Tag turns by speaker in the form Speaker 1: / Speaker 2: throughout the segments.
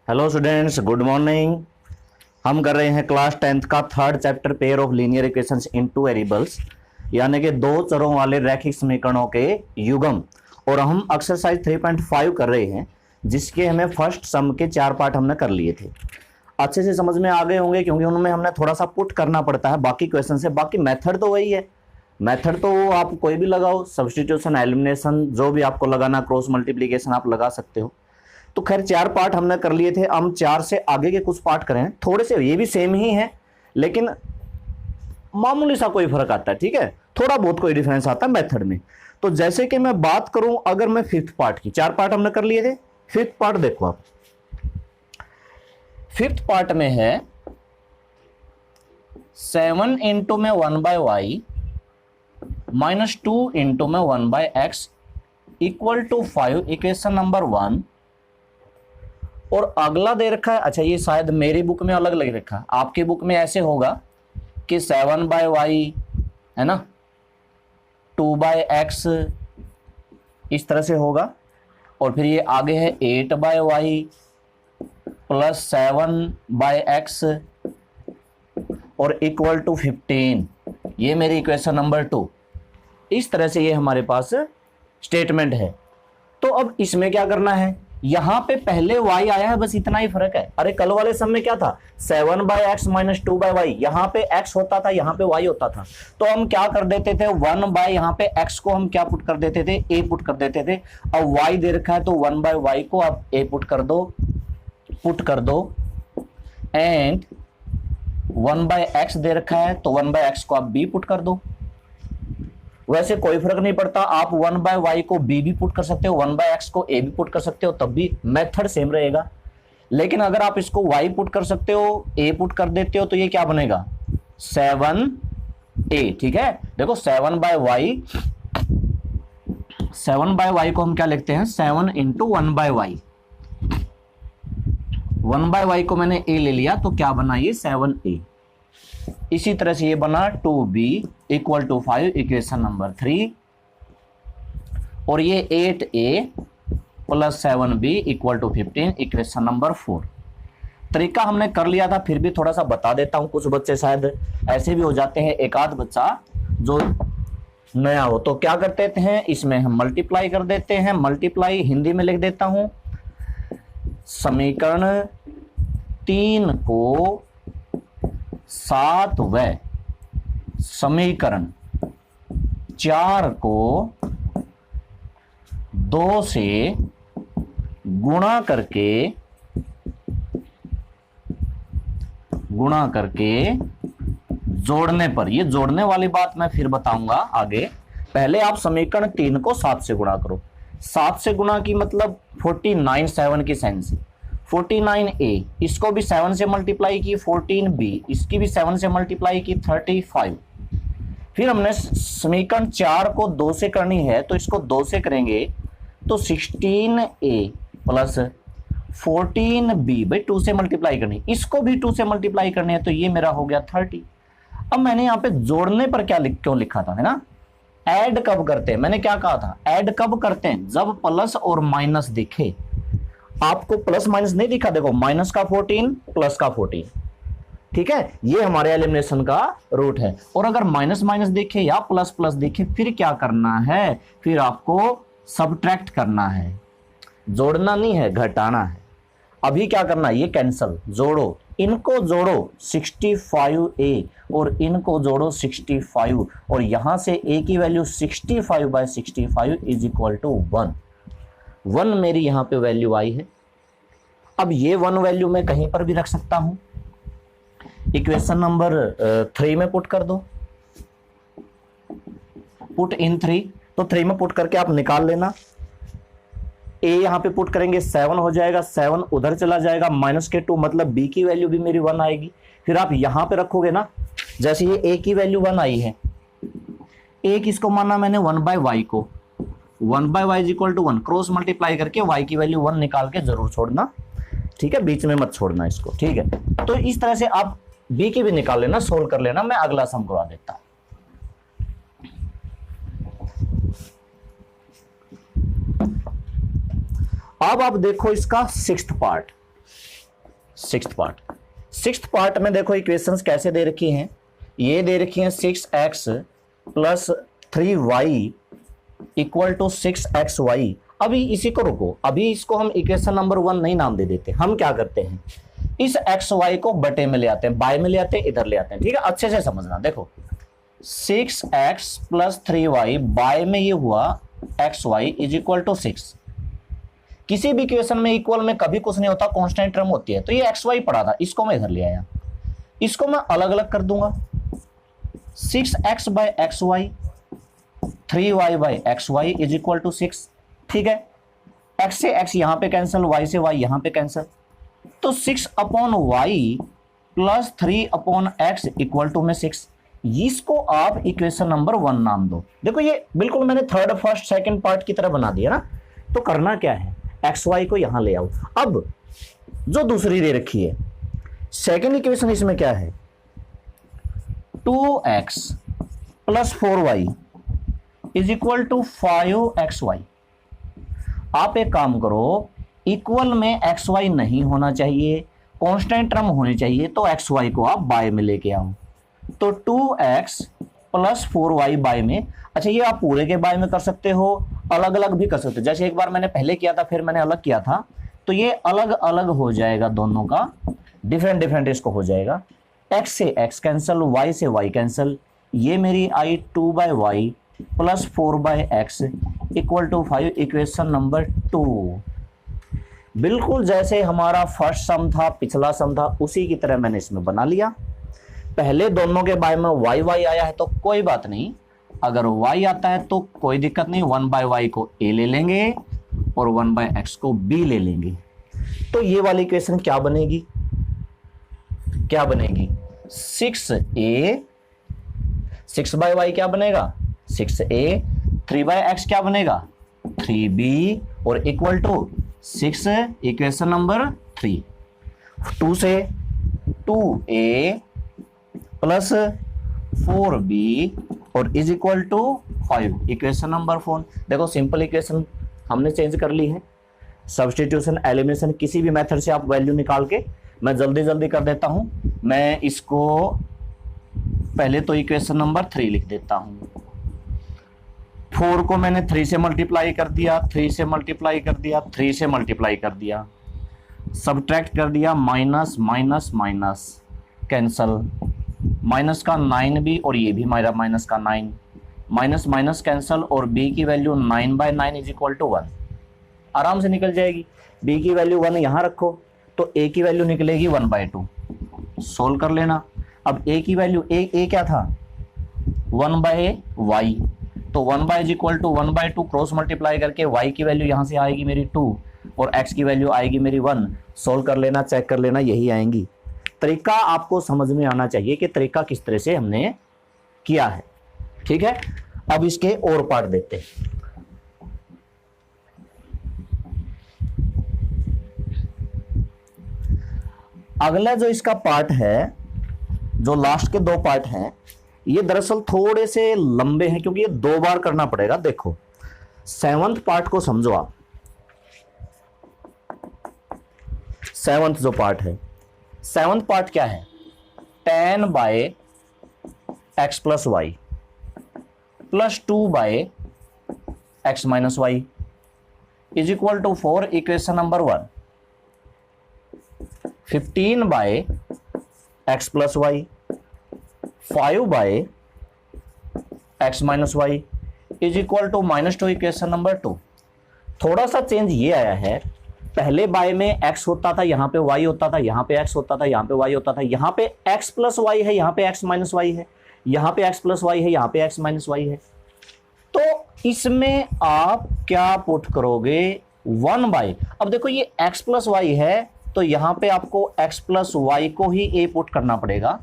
Speaker 1: Hello students, good morning. हम कर रहे हैं क्लास 10th का third chapter pair of linear equations in two variables, यानी कि दो चरों वाले रैखिक समीकरणों के युग्म। और हम एक्सरसाइज 3.5 कर रहे हैं, जिसके हमें फर्स्ट सम के 4 पार्ट हमने कर लिए थे। अच्छे से समझ में आ गए होंगे, क्योंकि उनमें हमने थोड़ा सा पुट करना पड़ता है बाकी क्वेश्चन से। बाकी मेथड तो वही है, मेथड तो आप कोई भी लगाओ, सब्स्टिट्यूशन, एलिमिनेशन, जो भी आपको लगाना, क्रॉस मल्टीप्लीकेशन आप लगा सकते हो। तो खैर 4 पार्ट हमने कर लिए थे, हम 4 से आगे के कुछ पार्ट करें। थोड़े से ये भी सेम ही है, लेकिन मामूली सा कोई फर्क आता है, ठीक है, थोड़ा बहुत कोई डिफरेंस आता है मेथड में। तो जैसे कि मैं बात करूं, अगर मैं फिफ्थ पार्ट की, 4 पार्ट हमने कर लिए थे, फिफ्थ पार्ट देखो आप। फिफ्थ पार्ट में है 7 इंटू में 1/y माइनस 2 इंटू में 1/x equal to 5, equation number 1। और अगला दे रखा है, अच्छा ये शायद मेरी बुक में अलग लग रखा है, आपकी बुक में ऐसे होगा कि 7/y है ना, 2/x इस तरह से होगा। और फिर ये आगे है 8/y प्लस 7/x और इक्वल टू 15। ये मेरी इक्वेशन नंबर 2। इस तरह से ये हमारे पास स्टेटमेंट है। तो अब इसमें क्या करना है, यहां पे पहले y आया है, बस इतना ही फर्क है। अरे कल वाले सम में क्या था, 7/x माइनस 2/y, यहां पे x होता था, यहां पे y होता था। तो हम क्या कर देते थे, 1/ यहां पे x को हम क्या पुट कर देते थे, a पुट कर देते थे। अब y दे रखा है तो 1/y को आप a पुट कर दो एंड 1/x दे रखा है तो 1/x को आप b पुट कर दो। वैसे कोई फर्क नहीं पड़ता, आप 1/y को b भी पुट कर सकते हो, 1/x को a भी पुट कर सकते हो, तब भी मेथड सेम रहेगा। लेकिन अगर आप इसको y पुट कर सकते हो, a पुट कर देते हो, तो ये क्या बनेगा 7a, ठीक है। देखो 7/y को हम क्या लिखते हैं, 7 इंटू 1/y। 1/y को मैंने a ले लिया तो क्या बना ये 7a। इसी तरह से ये बना 2b equal to 5, equation number 3। और ये 8a plus 7b equal to 15, equation number 4। तरीका हमने कर लिया था, फिर भी थोड़ा सा बता देता हूं, कुछ बच्चे शायद ऐसे भी हो जाते हैं, एक आध बच्चा जो नया हो। तो क्या करते हैं, इसमें हम मल्टीप्लाई कर देते हैं। मल्टीप्लाई हिंदी में लिख देता हूं, समीकरण 3 को 7 व समीकरण 4 को 2 से गुणा करके जोड़ने पर, ये जोड़ने वाली बात मैं फिर बताऊंगा आगे। पहले आप समीकरण 3 को 7 से गुणा करो। 7 से गुणा की मतलब 49, 7 की साइन से 49a, इसको भी 7 से मल्टीप्लाई की 14b, इसकी भी 7 से मल्टीप्लाई की 35। फिर हमने समीकरण 4 को 2 से करनी है, तो इसको 2 से करेंगे तो 16a प्लस 14b भाई 2 से मल्टीप्लाई करनी, इसको भी 2 से मल्टीप्लाई करनी है, तो ये मेरा हो गया 30। अब मैंने यहाँ पे जोड़ने पर क्यों लिखा था, है ना, ऐड कब करते हैं, मैंने क्या कहा था, ऐड कब करते हैं, जब प्लस और माइनस दिखे। आपको प्लस माइनस नहीं दिखा, देखो माइनस का 14 प्लस का 14, ठीक है, ये हमारे एलिमिनेशन का रूट है। और अगर माइनस माइनस दिखे या प्लस प्लस दिखे, फिर क्या करना है, फिर आपको सब्ट्रैक्ट करना है, जोड़ना नहीं है, घटाना है। अभी क्या करना है, ये कैंसल, जोड़ो, इनको जोड़ो 65a और इनको जोड़ो 65, और यहां से a की वैल्यू 65/65 इज इक्वल टू 1 मेरी यहां पे वैल्यू आई है। अब ये 1 वैल्यू मैं कहीं पर भी रख सकता हूं, इक्वेशन नंबर 3 में पुट कर दो, पुट इन 3। तो 3 में पुट करके आप निकाल लेना, a यहां पे पुट करेंगे 7 हो जाएगा, 7 उधर चला जाएगा, माइनस के 2 मतलब b की वैल्यू भी मेरी 1 आएगी। फिर आप यहां पे रखोगे ना, जैसे ये a की वैल्यू 1 आई है, a किसको माना मैंने, 1/y को, 1/y is equal to 1, cross multiply करके y की वैल्यू 1 निकाल के जरूर छोड़ना, ठीक है, बीच में मत छोड़ना इसको, ठीक है। तो इस तरह से आप b की भी निकाल लेना, सोल्व कर लेना, मैं अगला सम करवा देता हूं। अब आप देखो इसका 6th पार्ट, सिक्स्थ पार्ट में देखो इक्वेशंस कैसे दे रखी हैं, ये दे रखी हैं 6x plus 3y equal to 6xy। अभी इसी को रुको, अभी इसको हम इक्वेशन नंबर 1 नहीं नाम दे देते, हम क्या करते हैं इस xy को बटे में ले आते हैं, बाय में ले आते हैं, इधर ले आते हैं। ठीक है, अच्छे से समझना। देखो 6x प्लस 3y बाय में ये हुआ xy इज इक्वल टू 6। किसी भी इक्वेशन में इक्वल में कभी कुछ नहीं होता, कांस्टेंट टर्म होती है। तो ये xy पड़ा था, इसको मैं इधर ले आया, इसको मैं अलग अलग कर दूंगा। 6x by xy 3y by xy is equal to 6। ठीक है, x से x यहां पे कैंसिल, y से y यहां पे कैंसिल, तो 6 upon y plus 3 upon x equal to में 6। इसको आप इक्वेशन नंबर 1 नाम दो। देखो ये बिल्कुल मैंने थर्ड फर्स्ट सेकंड पार्ट की तरह बना दिया ना। तो करना क्या है, एक्स वाई को यहां ले आओ। अब जो दूसरी दे रखी है सेकंड इक्वेशन, इसमें क्या है 2x plus 4y is equal to 5xy। आप एक काम करो, इक्वल में xy नहीं होना चाहिए, कांस्टेंट टर्म होनी चाहिए, तो xy को आप बाय में लेके आओ। तो 2x प्लस 4y बाय में, अच्छा ये आप पूरे के बाय में कर सकते हो, अलग अलग भी कर सकते हो। जैसे एक बार मैंने पहले किया था, फिर मैंने अलग किया था, तो ये अलग अलग हो जाएगा, दोनों का डिफरेंट डिफरेंट इसको हो जाएगा। x से x कैंसिल, y से y कैंसिल, ये मेरी आई 2 by y plus 4 by x equal to 5, equation number 2। बिल्कुल जैसे हमारा फर्स्ट सम था, पिछला सम था, उसी की तरह मैंने इसमें बना लिया। पहले दोनों के बाय में वाई वाई आया है तो कोई बात नहीं, अगर y आता है तो कोई दिक्कत नहीं, 1 बाय वाई को a ले लेंगे और 1 बाय एक्स को b ले लेंगे। तो ये वाली इक्वेशन क्या बनेगी, 6a, 6 बाय वाई क्या बनेगा 6a, 3 बाय एक्स क्या बनेगा 3b और इक्वल टू 6, इक्वेशन नंबर 3। 2 से 2a प्लस 4b और is equal to 5, equation number 4। देखो सिंपल इक्वेशन हमने चेंज कर ली है, सब्स्टिट्यूशन एलिमिनेशन किसी भी मेथड से आप वैल्यू निकाल के, मैं जल्दी जल्दी कर देता हूं। मैं इसको पहले तो इक्वेशन नंबर 3 लिख देता हूं। 4 को मैंने 3 से मल्टीप्लाई कर दिया, 3 से मल्टीप्लाई कर दिया, 3 से मल्टीप्लाई कर दिया, सब्ट्रैक्ट कर दिया, minus minus minus cancel, minus का 9 भी और ये भी मेरा माइनस का 9, माइनस माइनस कैंसल और b की value 9 by 9 is equal to 1, आराम से निकल जाएगी। b की वैल्यू 1 यहां रखो तो a की वैल्यू निकलेगी 1 बाय 2, सोल्व कर लेना। अब a की वैल्यू a क्या था 1 बाय वाई, तो 1 by is equal to 1 by 2 cross multiply करके y की वैल्यू यहां से आएगी मेरी 2 और x की वैल्यू आएगी मेरी 1, सोल्व कर लेना, चेक कर लेना, यही आएंगी। तरीका आपको समझ में आना चाहिए कि तरीका किस तरह से हमने किया है। ठीक है, अब इसके और पार्ट देखते हैं। अगला जो इसका पार्ट है, जो लास्ट के 2 पार्ट हैं, ये दरअसल थोड़े से लंबे हैं क्योंकि ये 2 बार करना पड़ेगा। देखो 7th पार्ट को समझो आप। 7th जो पार्ट है, 7th पार्ट क्या है 10 by x plus y plus 2 by x minus y is equal to 4, equation number 1। 15 by x plus y, 5 by x minus y is equal to -2, equation number 2। थोड़ा सा change ये आया है, पहले bye में x होता था, यहां पे y होता था, यहां पे x होता था, यहां पे y होता था, यहां पे x प्लस वाई है, यहां पे x माइनस वाई है, यहां पे x प्लस वाई है, यहां पे x माइनस वाई है। तो इसमें आप क्या पुट करोगे 1 बाय, अब देखो ये x प्लस वाई है तो यहां पे आपको x प्लस वाई को ही a पुट करना पड़ेगा,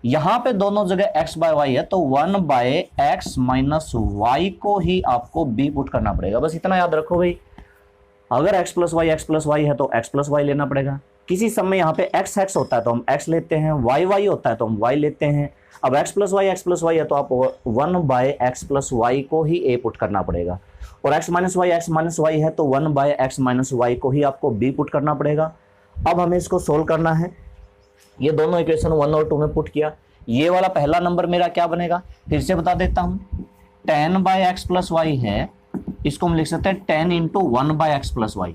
Speaker 1: यहां पे दोनों जगह x बाय वाई है तो 1 बाय एक्स माइनस वाई को ही आपको b पुट करना पड़ेगा। बस इतना याद रखो भाई, अगर x प्लस वाई है तो x प्लस वाई लेना पड़ेगा। किसी समय यहाँ पे x होता है तो हम x लेते हैं, y होता है तो हम y लेते हैं। अब x प्लस वाई है तो आप 1 बाय एक्स प्लस वाई को ही a पुट करना पड़ेगा, और x माइनस वाई है तो 1 बाय एक्स माइनस वाई को ही आपको b पुट करना पड़ेगा। अब हमें इसको सोल्व करना है। ये दोनों इक्वेशन 1 और 2 में पुट किया। ये वाला पहला नंबर मेरा क्या बनेगा, फिर से बता देता हूं, 10/x + y है, इसको हम लिख सकते हैं 10 × 1/x + y।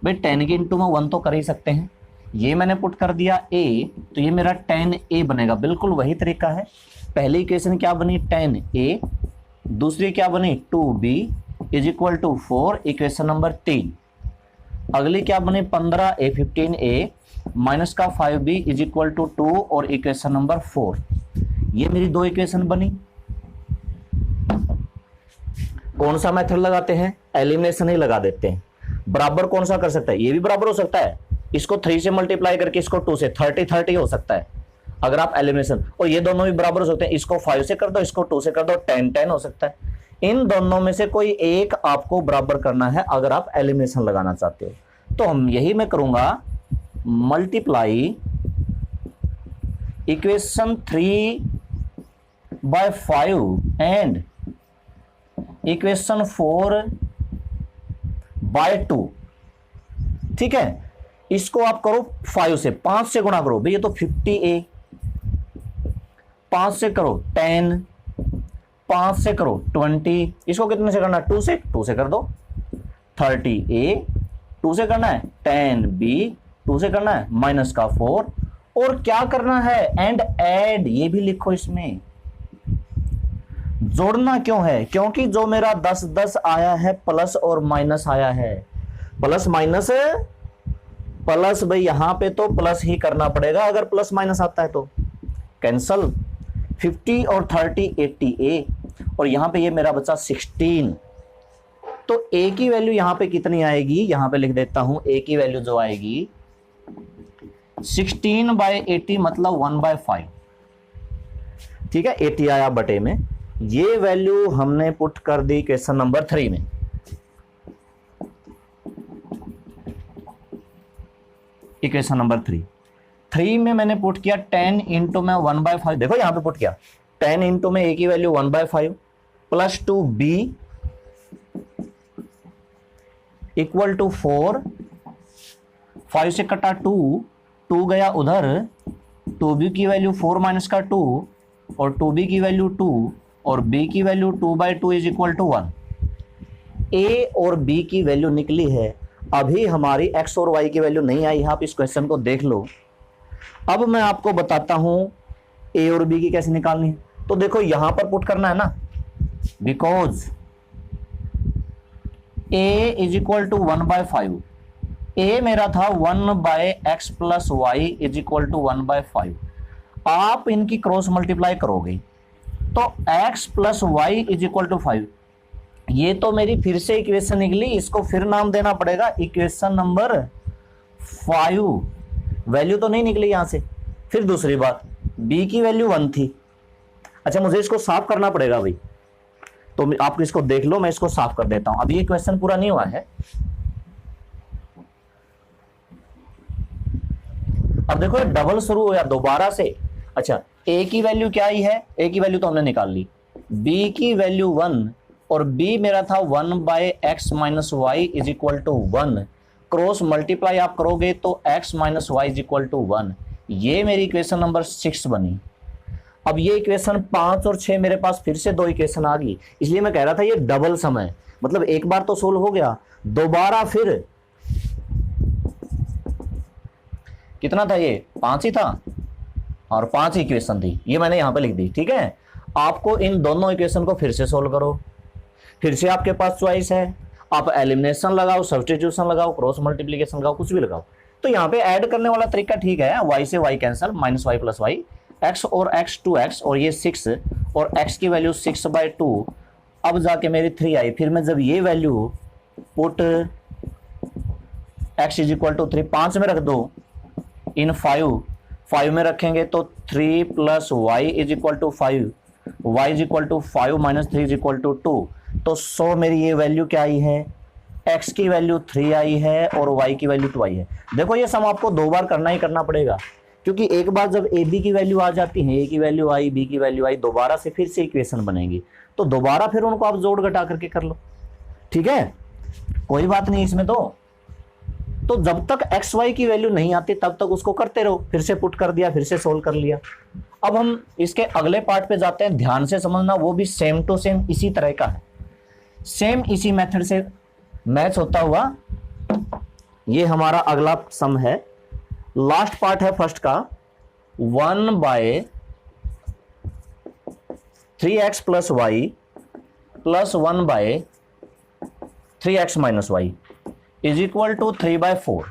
Speaker 1: भाई 10 के इंटू में 1 तो कर ही सकते हैं। ये मैंने पुट कर दिया a, तो ये मेरा 10a बनेगा। बिल्कुल वही तरीका है। पहली इक्वेशन क्या बनी 10a, दूसरी क्या बनी 2b = 4, इक्वेशन नंबर 3। अगली क्या बनी 15a 15a माइनस का 5b = 2 और इक्वेशन नंबर 4। ये मेरी दो इक्वेशन बनी। कौन सा मेथड लगाते हैं, एलिमिनेशन ही लगा देते हैं। बराबर कौन सा कर सकता है, ये भी बराबर हो सकता है, इसको 3 से मल्टीप्लाई करके इसको 2 से 30 हो सकता है अगर आप एलिमिनेशन, और ये दोनों भी बराबर हो सकते हैं, इसको 5 से कर दो, इसको 2 से कर दो, 10 हो सकता है। इन दोनों में से कोई एक आपको बराबर करना है अगर आप एलिमिनेशन लगाना चाहते हो। तो हम यही मैं करूंगा, मल्टीप्लाई इक्वेशन 3/5 एंड इक्वेशन 4/2। ठीक है, इसको आप करो 5 से, 5 से गुणा करो भाई, ये तो 50a, 5 से करो 10, 5 से करो 20, इसको कितने से करना है 2 से कर दो 30a, 2 से करना है 10b, 2 से करना है माइनस का 4, और क्या करना है एंड ऐड, ये भी लिखो इसमें। जोड़ना क्यों है, क्योंकि जो मेरा 10 आया है प्लस और माइनस आया है, प्लस माइनस प्लस, भाई यहां पे तो प्लस ही करना पड़ेगा अगर प्लस माइनस आता है तो कैंसल। 50 और 30 80a, और यहां पे ये मेरा बचा 16। तो a की वैल्यू यहां पे कितनी आएगी, यहां पे लिख देता हूं, a की वैल्यू जो आएगी 16/80 मतलब 1/5। ठीक है, 80 आया बटे में, ये वैल्यू हमने पुट कर दी क्वेश्चन नंबर 3 में। इक्वेशन नंबर 3 में मैंने पुट किया 10 इंटू में 1/5, देखो यहां पे पुट किया 10 इंटू में a की वैल्यू 1/5 प्लस 2b = 4, 5 से कटा 2 गया उधर, 2b की वैल्यू 4 माइनस का 2 और 2b की वैल्यू 2 और b की वैल्यू 2/2 = 1। a और b की वैल्यू निकली है, अभी हमारी x और y की वैल्यू नहीं आई है। आप इस क्वेश्चन को देख लो। अब मैं आपको बताता हूं a और b की कैसे निकालनी है। तो देखो यहां पर पुट करना है ना, बिकॉज a = 1/5, a मेरा था 1/x + y = 1/5। आप इनकी क्रॉस मल्टीप्लाई करोगे तो x + y = 5। ये तो मेरी फिर से इक्वेशन निकली, इसको फिर नाम देना पड़ेगा इक्वेशन नंबर 5। वैल्यू तो नहीं निकली यहां से। फिर दूसरी बात, b की वैल्यू 1 थी। अच्छा, मुझे इसको साफ करना पड़ेगा भाई, तो आप इसको देख लो, मैं इसको साफ कर देता हूं। अभी ये क्वेश्चन पूरा नहीं हुआ है। अब देखो डबल शुरू हो या दोबारा से। अच्छा, a की वैल्यू क्या आई है, a की वैल्यू तो हमने निकाल ली, b की वैल्यू 1 और b मेरा था 1/x - y = 1। क्रॉस मल्टीप्लाई आप करोगे तो x - y = 1। ये मेरी इक्वेशन नंबर 6 बनी। अब ये इक्वेशन 5 और 6 मेरे पास फिर से दो इक्वेशन आ गई, इसलिए मैं कह रहा था ये डबल सम है, मतलब एक बार तो सोल्व हो गया, दोबारा फिर कितना था, ये 5 ही था और 5 इक्वेशन थी, ये मैंने यहां पे लिख दी। ठीक है, आपको इन दोनों इक्वेशन को फिर से सोल्व करो। फिर से आपके पास चॉइस है, आप एलिमिनेशन लगाओ, सब्स्टिट्यूशन लगाओ, क्रॉस मल्टीप्लिकेशन लगाओ, कुछ भी लगाओ। तो यहाँ पे ऐड करने वाला तरीका ठीक है, y से y cancel, -y + y, x और x 2x और ये 6 और x की वैल्यू 6/2। अब जाके मेरी 3 आई। फिर मैं जब ये वैल्यू पुट x = 3 5 में रख दो, इन 5 में रखेंगे तो 3 + y = 5, y = 5 - 3 = 2। तो 100 मेरी ये वैल्यू क्या आई है, x की वैल्यू 3 आई है और y की वैल्यू 2 आई है। देखो ये सम आपको 2 बार करना ही करना पड़ेगा, क्योंकि एक बार जब a b की वैल्यू आ जाती है, a की वैल्यू आई, b की वैल्यू आई, दोबारा से फिर से इक्वेशन बनेगी, तो दोबारा फिर उनको आप जोड़ घटा करके कर लो। ठीक है, कोई बात नहीं इसमें तो। तो जब तक एक्स वाई की वैल्यू नहीं आती तब तक उसको करते रहो, फिर से पुट कर दिया, फिर से सोल्व कर लिया। अब हम इसके अगले पार्ट पे जाते हैं, ध्यान से समझना, वो भी सेम टू सेम इसी तरह का है, सेम इसी मेथड से मैच होता हुआ। ये हमारा अगला सम है, लास्ट पार्ट है फर्स्ट का, 1/3x plus y plus 1/3x minus y is equal to 3/4।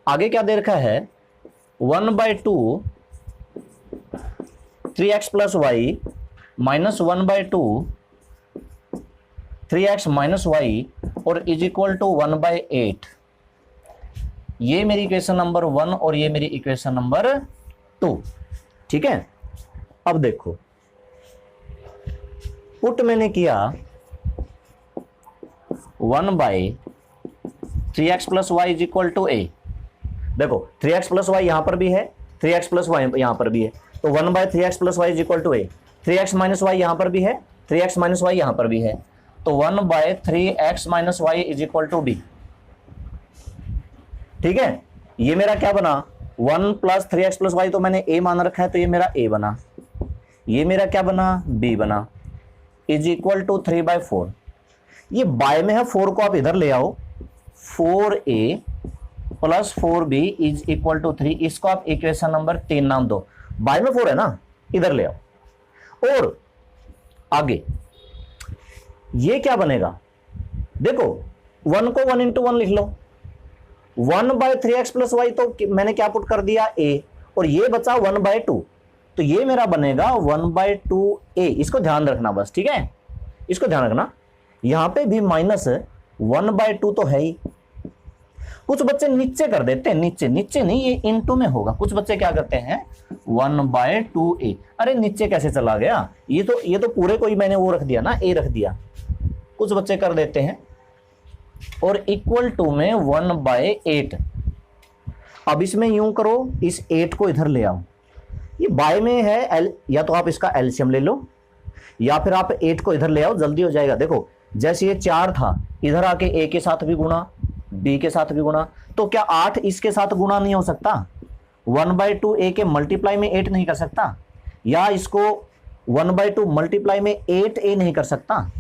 Speaker 1: आगे क्या दे रखा है, 1/2 3x plus y minus 1/2 3x minus y और इज इक्वल टू 1/8। ये मेरी इक्वेशन नंबर 1 और ये मेरी इक्वेशन नंबर 2। ठीक है, अब देखो पुट मैंने किया 1/3x plus y is equal to a. देखो 3x प्लस वाई यहां पर भी है, 3x प्लस वाई यहां पर भी है, तो 1/3x plus y is equal to a. 3x minus y यहां पर भी है, 3x माइनस वाई यहां पर भी है, तो 1/3x minus y is equal to b. ठीक है, ये मेरा क्या बना, 1 प्लस 3x प्लस वाई तो मैंने a मान रखा है, तो ये मेरा a बना, ये मेरा क्या बना, b बना, इज इक्वल टू 3/4। ये बाय में है, 4 को आप इधर ले आओ, 4a plus 4b is equal to 3। इसको आप इक्वेशन नंबर 3 नाम दो, बाय में 4 है ना, इधर ले आओ। और आगे ये क्या बनेगा, देखो 1 को 1 इंटू 1 लिख लो, 1/3x प्लस वाई तो मैंने क्या पुट कर दिया a, और ये बचा 1/2, तो ये मेरा बनेगा 1/2a। इसको ध्यान रखना बस, ठीक है, इसको ध्यान रखना। यहां पे भी माइनस 1/2 तो है ही। कुछ बच्चे नीचे कर देते हैं, नीचे नीचे नहीं, ये इनटू में होगा। कुछ बच्चे क्या करते हैं 1/2a, अरे नीचे कैसे चला गया, ये तो पूरे को ही मैंने वो रख दिया ना, a रख दिया। कुछ बच्चे कर देते हैं, और इक्वल टू में 1/8। अब इसमें यूं करो, इस 8 को इधर ले आओ, ये बाय में है या तो आप इसका एलसीएम ले लो, या फिर आप 8 को इधर ले आओ, जल्दी हो जाएगा। देखो जैसे ये 4 था, इधर आके a के साथ भी गुणा, b के साथ भी गुणा, तो क्या 8 इसके साथ गुणा नहीं हो सकता, 1/2 a के मल्टीप्लाई में 8 नहीं कर सकता, या इसको 1/2 मल्टीप्लाई में 8a नहीं कर सकता,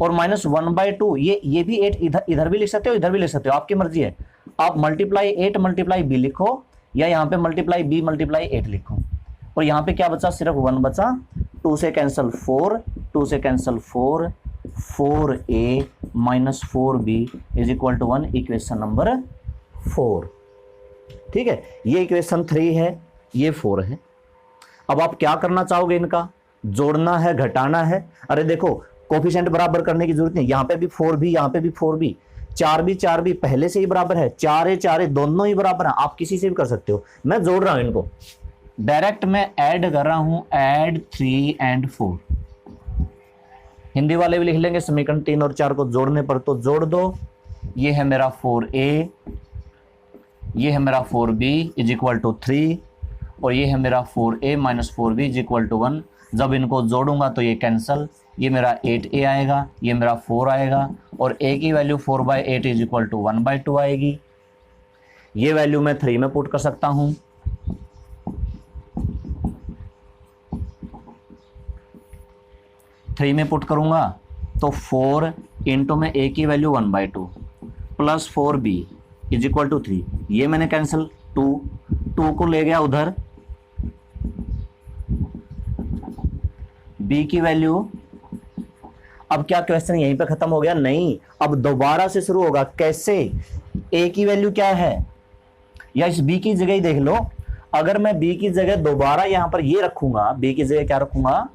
Speaker 1: और माइनस 1/2 ये भी 8 इधर भी लिख सकते हो, इधर भी लिख सकते हो, आपकी मर्जी है। आप मल्टीप्लाई 8 मल्टीप्लाई b लिखो, या यहाँ पे मल्टीप्लाई b मल्टीप्लाई 8 लिखो, और यहाँ पे क्या बचा, सिर्फ 1 बचा, 2 से कैंसिल 4, 2 से cancel 4, 4a minus 4b is equal to 1, equation number 4। ठीक है, ये इक्वेशन 3 है, ये 4 है। अब आप क्या करना चाहोगे, इनका जोड़ना है, घटाना है। अरे देखो कोफिशिएंट बराबर करने की जरूरत नहीं, यहाँ पे भी 4b, यहाँ पे भी 4b, 4b पहले से ही बराबर है, 4a दोनों ही बराबर है, आप किसी से भी कर सकते हो। मैं जोड़ रहा हूं इनको, डायरेक्ट मैं ऐड कर रहा हूं, ऐड 3 and 4। हिंदी वाले भी लिख लेंगे, समीकरण 3 और 4 को जोड़ने पर, तो जोड़ दो। ये है मेरा 4a, ये है मेरा 4b इज इक्वल टू 3, और ये है मेरा 4a minus 4b is equal to 1। जब इनको जोड़ूंगा तो ये कैंसल, ये मेरा 8a आएगा, ये मेरा 4 आएगा, और a की वैल्यू 4/8 इज इक्वल टू 1/2 आएगी। ये वैल्यू मैं 3 में पुट कर सकता हूं, थ्री में पुट करूंगा तो 4 इंटू में a की value 1/2 plus 4b is equal to 3। ये मैंने कैंसिल, 2 को ले गया उधर, b की वैल्यू। अब क्या क्वेश्चन यहीं पे खत्म हो गया? नहीं, अब दोबारा से शुरू होगा। कैसे? a की वैल्यू क्या है, या इस b की जगह ही देख लो। अगर मैं b की जगह दोबारा यहां पर ये रखूंगा, b की जगह क्या रखूंगा,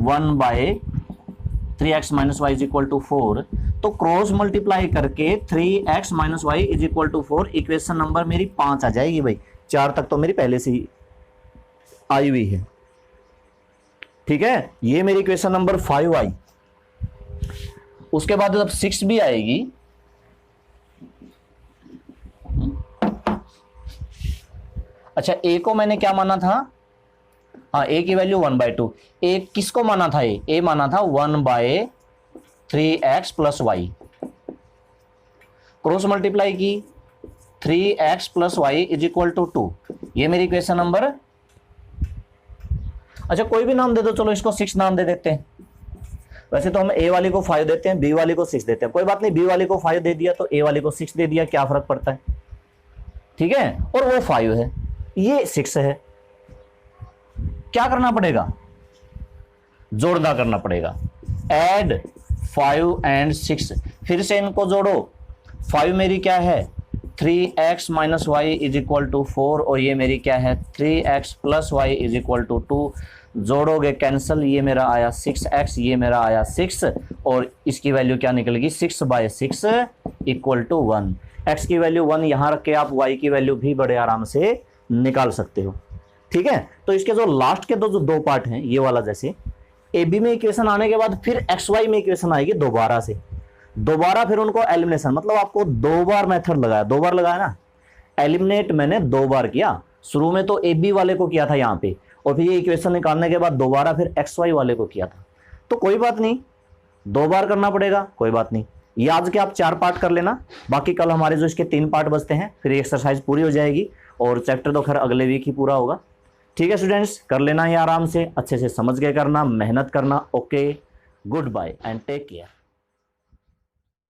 Speaker 1: 1/3x minus y is equal to 4, तो क्रॉस मल्टीप्लाई करके 3x minus y is equal to 4, equation number मेरी 5 आ जाएगी भाई। 4 तक तो मेरी पहले से ही आई हुई है। ठीक है, ये मेरी इक्वेशन नंबर 5 आई। उसके बाद जब 6 भी आएगी, अच्छा a को मैंने क्या माना था, हाँ a की वैल्यू 1/2। a किसको माना था, a माना था 1/3x plus Y. Cross multiply की 3x plus y is equal to 2, ये मेरी इक्वेशन नंबर, अच्छा कोई भी नाम दे दो, चलो इसको 6 नाम दे देते हैं। वैसे तो हम ए वाली को 5 देते हैं, बी वाली को 6 देते हैं, कोई बात नहीं, बी वाली को 5 दे दिया तो ए वाली को 6 दे दिया, क्या फर्क पड़ता है, ठीक है। और वो 5 है, ये 6 है, क्या करना पड़ेगा, जोड़ना करना पड़ेगा, ऐड 5 एंड 6, फिर से इनको जोड़ो, 5 मेरी क्या है 3x minus y is equal to 4, और ये मेरी क्या है 3x plus y is equal to 2, जोड़ोगे कैंसल, ये मेरा आया 6x, ये मेरा आया 6, और इसकी वैल्यू क्या निकलेगी 6/6 इक्वल टू 1, x की वैल्यू 1 यहां रख के आप y की वैल्यू भी बड़े आराम से निकाल सकते हो, ठीक है। तो इसके जो लास्ट के दो पार्ट हैं, ये वाला जैसे ए बी में इक्वेशन आने के बाद फिर एक्स वाई में इक्वेशन आएगी दोबारा से, दोबारा फिर उनको एलिमिनेशन, मतलब आपको 2 बार मेथड लगाया, 2 बार लगाया ना, एलिमिनेट मैंने 2 बार किया, शुरू में तो ए बी वाले को किया था यहाँ पे, और फिर ये इक्वेशन निकालने के बाद दोबारा फिर एक्स वाई वाले को किया था, तो कोई बात नहीं 2 बार करना पड़ेगा, कोई बात नहीं, ये आज के आप 4 पार्ट कर लेना, बाकी कल हमारे जो इसके 3 पार्ट बचते हैं, फिर एक्सरसाइज पूरी हो जाएगी, और चैप्टर तो खैर अगले वीक ही पूरा होगा, ठीक है स्टूडेंट्स, कर लेना है आराम से, अच्छे से समझ के करना, मेहनत करना, okay, good bye and take care.